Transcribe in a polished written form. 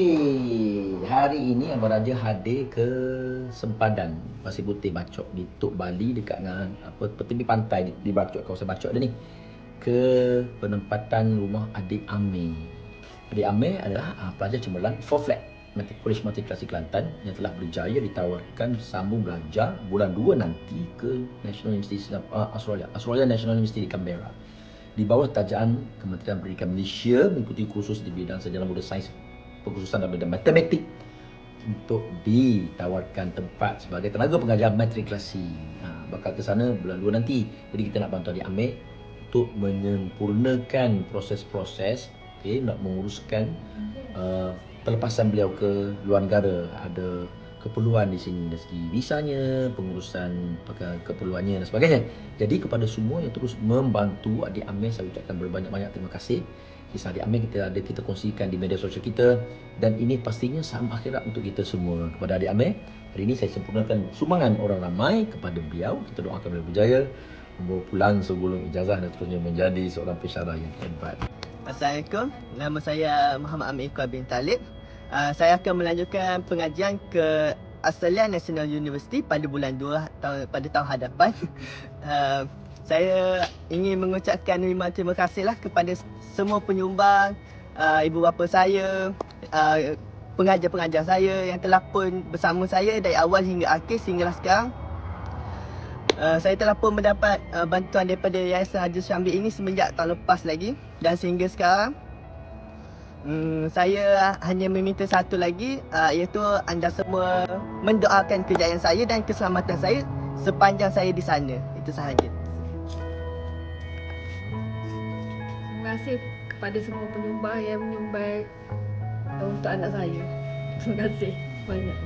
Okey, hari ini Abang Raja hadir ke sempadan Pasir Putih Bachok di Tok Bali dekat dengan tepi pantai di Bachok, kawasan Bachok dia ni. Ke penempatan rumah adik Amir. Adik Amir adalah pelajar cemerlang 4 flat College Matrikulasi Kelantan yang telah berjaya ditawarkan sambung belajar bulan 2 nanti ke National University Australia National University di Canberra. Di bawah tajaan Kementerian Pendidikan Malaysia mengikuti kursus di bidang sejarah muda sains pengkhususan dalam bidang matematik untuk ditawarkan tempat sebagai tenaga pengajar matrikulasi. Bakal ke sana bulan 2 nanti. Jadi kita nak bantu adik Amir untuk menyempurnakan proses-proses, nak menguruskan pelepasan beliau ke luar negara. Ada keperluan di sini dari segi visanya, pengurusan keperluannya dan sebagainya. Jadi kepada semua yang terus membantu adik Amir, saya ucapkan berbanyak-banyak terima kasih. Kisah adik Amir kita kongsikan di media sosial kita, dan ini pastinya saham akhirat untuk kita semua. Kepada adik Amir, hari ini saya sempurnakan sumbangan orang ramai kepada beliau. Kita doakan beliau berjaya membawa pulang sebelum ijazah dan terusnya menjadi seorang pensyarah yang hebat. Assalamualaikum, nama saya Muhammad Amir Iqbal bin Talib. Saya akan melanjutkan pengajian ke Australia National University pada bulan 2 pada tahun hadapan. Saya ingin mengucapkan terima kasih lah kepada semua penyumbang, ibu bapa saya, pengajar-pengajar saya yang telah pun bersama saya dari awal hingga akhir sehinggalah sekarang. Saya telah pun mendapat bantuan daripada Yayasan Haji Syambil ini semenjak tahun lepas lagi, dan sehingga sekarang saya hanya meminta satu lagi, iaitu anda semua mendoakan kejayaan saya dan keselamatan saya sepanjang saya di sana. Itu sahaja. Terima kasih kepada semua penyumbang yang menyumbang untuk anak saya. Terima kasih banyak.